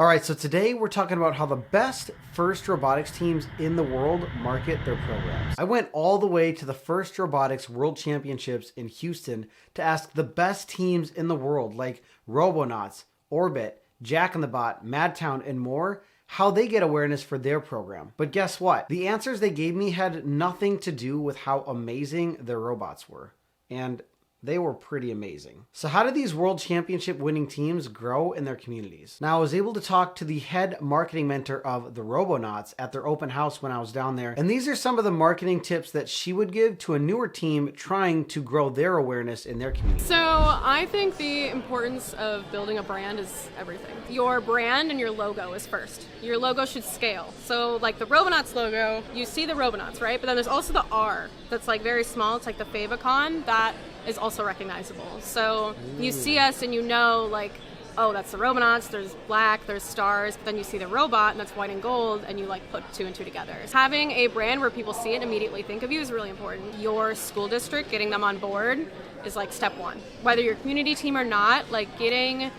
All right, so today we're talking about how the best FIRST Robotics teams in the world market their programs. I went all the way to the FIRST Robotics World Championships in Houston to ask the best teams in the world like Robonauts, Orbit, Jack in the Bot, Madtown, and more, how they get awareness for their program. But guess what? The answers they gave me had nothing to do with how amazing their robots were. And they were pretty amazing. So how did these world championship winning teams grow in their communities? Now, I was able to talk to the head marketing mentor of the Robonauts at their open house when I was down there. And these are some of the marketing tips that she would give to a newer team trying to grow their awareness in their community. So I think the importance of building a brand is everything. Your brand and your logo is first. Your logo should scale. So like the Robonauts logo, you see the Robonauts, right? But then there's also the R that's like very small. It's like the favicon that is also recognizable. So you see us and you know like, oh, that's the Robonauts, there's black, there's stars, but then you see the robot and that's white and gold and you like put two and two together. Having a brand where people see it and immediately think of you is really important. Your school district, getting them on board is like step one. Whether you're a community team or not, like getting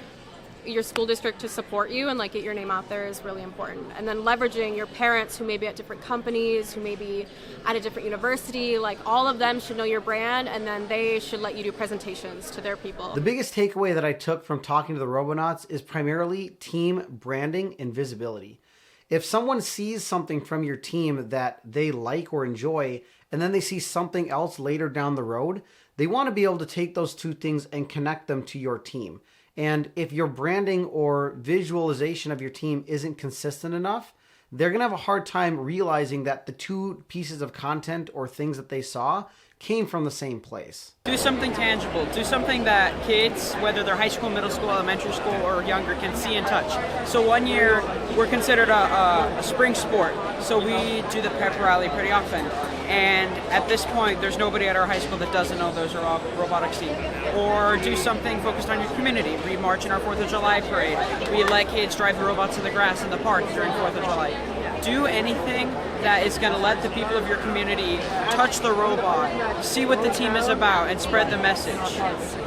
your school district to support you and like get your name out there is really important. And then leveraging your parents who may be at different companies, who may be at a different university, like all of them should know your brand and then they should let you do presentations to their people. The biggest takeaway that I took from talking to the Robonauts is primarily team branding and visibility. If someone sees something from your team that they like or enjoy, and then they see something else later down the road, they want to be able to take those two things and connect them to your team. And if your branding or visualization of your team isn't consistent enough, they're going to have a hard time realizing that the two pieces of content or things that they saw came from the same place. Do something tangible. Do something that kids, whether they're high school, middle school, elementary school, or younger, can see and touch. So one year, we're considered a spring sport. So we do the pep rally pretty often. And at this point, there's nobody at our high school that doesn't know there's a robotics team. Or do something focused on your community. We march in our 4th of July parade. We let kids drive the robots in the grass in the park during 4th of July. Do anything that is going to let the people of your community touch the robot, see what the team is about, and spread the message.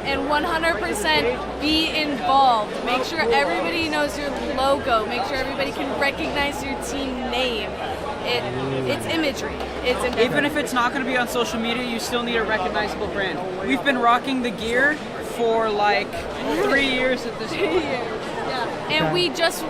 And 100% be involved. Make sure everybody knows your logo. Make sure everybody can recognize your team name. It's imagery. It's imagery. Even if it's not going to be on social media, you still need a recognizable brand. We've been rocking the gear for like 3 years at this point. Yeah. And we just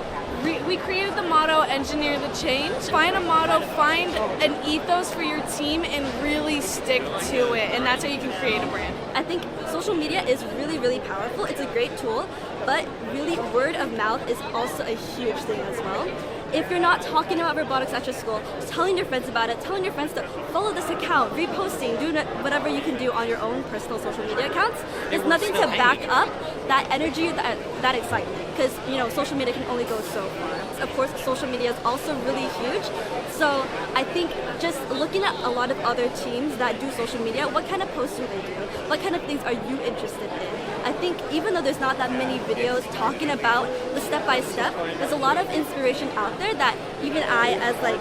we created the motto, engineer the change. Find a motto, find an ethos for your team and really stick to it. And that's how you can create a brand. I think social media is really, really powerful. It's a great tool, but really word of mouth is also a huge thing as well. If you're not talking about robotics at your school, telling your friends about it, telling your friends to follow this account, reposting, doing whatever you can do on your own personal social media accounts, there's nothing to back up that energy, that excitement. Because, you know, social media can only go so far. Of course, social media is also really huge. So I think just looking at a lot of other teams that do social media, what kind of posts do they do? What kind of things are you interested in? I think even though there's not that many videos talking about the step-by-step, there's a lot of inspiration out there that even I, as like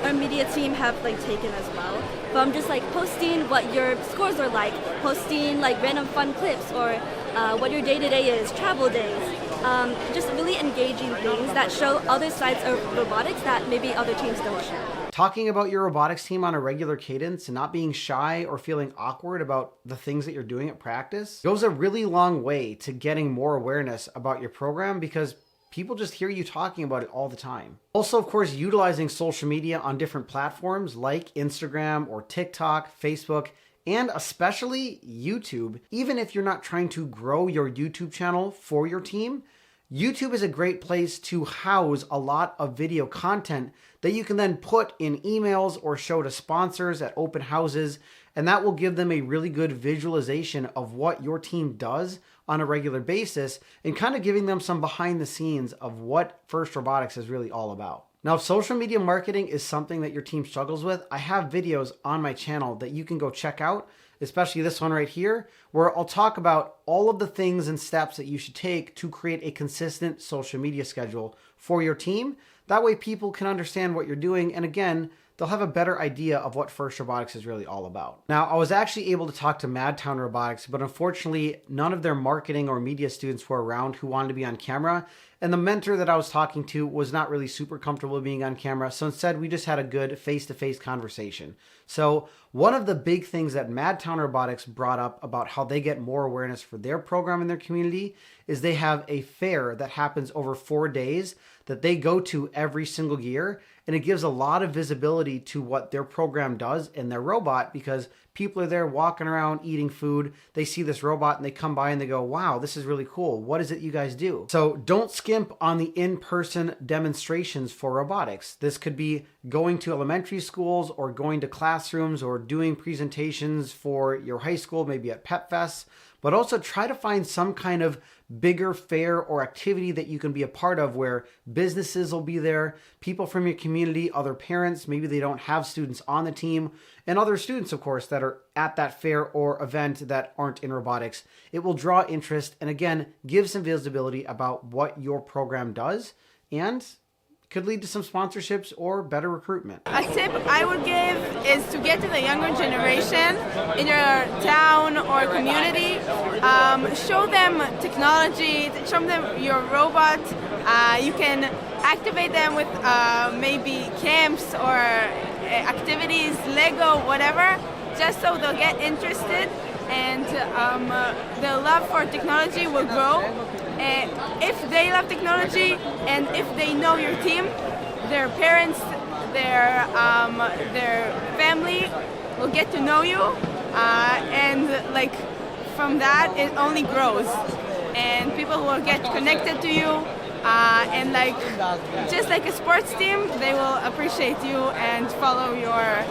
our media team, have like taken as well. From just like posting what your scores are like, posting like random fun clips, or what your day-to-day is, travel days. Just really engaging things that show other sides of robotics that maybe other teams don't show. Talking about your robotics team on a regular cadence and not being shy or feeling awkward about the things that you're doing at practice goes a really long way to getting more awareness about your program, because people just hear you talking about it all the time. Also, of course, utilizing social media on different platforms like Instagram or TikTok, Facebook, and especially YouTube. Even if you're not trying to grow your YouTube channel for your team, YouTube is a great place to house a lot of video content that you can then put in emails or show to sponsors at open houses, and that will give them a really good visualization of what your team does on a regular basis and kind of giving them some behind the scenes of what FIRST Robotics is really all about. Now, if social media marketing is something that your team struggles with, I have videos on my channel that you can go check out, especially this one right here, where I'll talk about all of the things and steps that you should take to create a consistent social media schedule for your team. That way people can understand what you're doing, and again, they'll have a better idea of what FIRST Robotics is really all about. Now, I was actually able to talk to Madtown Robotics, but unfortunately, none of their marketing or media students were around who wanted to be on camera, And the mentor that I was talking to was not really super comfortable being on camera. So instead, we just had a good face-to-face conversation. So one of the big things that Madtown Robotics brought up about how they get more awareness for their program in their community is they have a fair that happens over 4 days that they go to every single year. And it gives a lot of visibility to what their program does and their robot, because people are there walking around eating food. They see this robot and they come by and they go, wow, this is really cool. What is it you guys do? So don't skimp on the in-person demonstrations for robotics. This could be going to elementary schools or going to classrooms or doing presentations for your high school, maybe at Pep Fest. But also try to find some kind of bigger fair or activity that you can be a part of where businesses will be there, people from your community, other parents, maybe they don't have students on the team, and other students, of course, that are at that fair or event that aren't in robotics. It will draw interest and, again, give some visibility about what your program does and could lead to some sponsorships or better recruitment. A tip I would give is to get to the younger generation in your town or community. Show them technology, show them your robot. You can activate them with maybe camps or activities, Lego, whatever, just so they'll get interested and their love for technology will grow. If they love technology and if they know your team, their parents, their family will get to know you, and like from that it only grows, and people will get connected to you, and like just like a sports team, they will appreciate you and follow your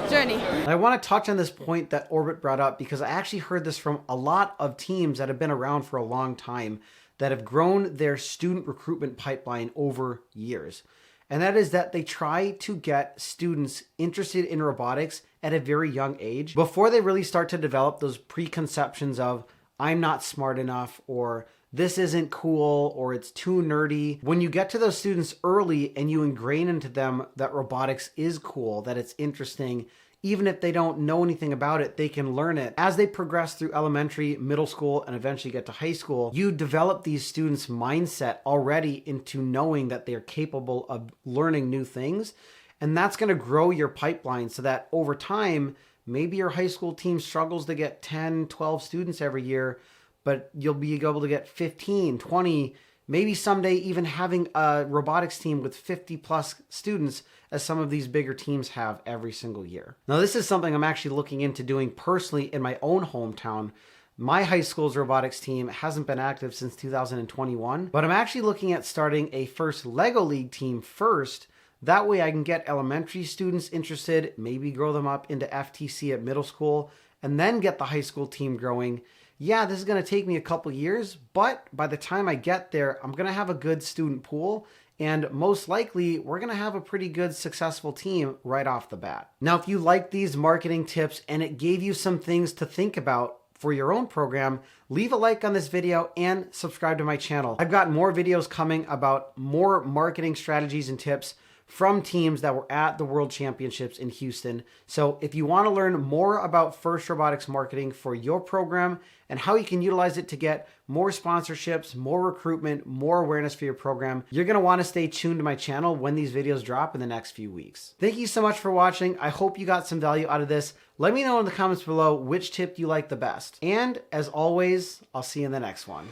journey. I want to touch on this point that Orbit brought up because I actually heard this from a lot of teams that have been around for a long time that have grown their student recruitment pipeline over years. And that is that they try to get students interested in robotics at a very young age before they really start to develop those preconceptions of, I'm not smart enough, or this isn't cool, or it's too nerdy. When you get to those students early and you ingrain into them that robotics is cool, that it's interesting, even if they don't know anything about it, they can learn it. As they progress through elementary, middle school, and eventually get to high school, you develop these students' mindset already into knowing that they're capable of learning new things. And that's going to grow your pipeline so that over time, maybe your high school team struggles to get 10, 12 students every year, but you'll be able to get 15, 20, maybe someday even having a robotics team with 50 plus students, as some of these bigger teams have every single year. Now, this is something I'm actually looking into doing personally in my own hometown. My high school's robotics team hasn't been active since 2021, but I'm actually looking at starting a FIRST LEGO League team first. That way I can get elementary students interested, maybe grow them up into FTC at middle school, and then get the high school team growing. Yeah, this is going to take me a couple years, but by the time I get there, I'm going to have a good student pool, and most likely we're going to have a pretty good successful team right off the bat. Now, if you like these marketing tips and it gave you some things to think about for your own program, leave a like on this video and subscribe to my channel. I've got more videos coming about more marketing strategies and tips from teams that were at the World Championships in Houston. So if you want to learn more about FIRST Robotics marketing for your program and how you can utilize it to get more sponsorships, more recruitment, more awareness for your program, you're going to want to stay tuned to my channel when these videos drop in the next few weeks. Thank you so much for watching. I hope you got some value out of this. Let me know in the comments below which tip you like the best. And as always, I'll see you in the next one.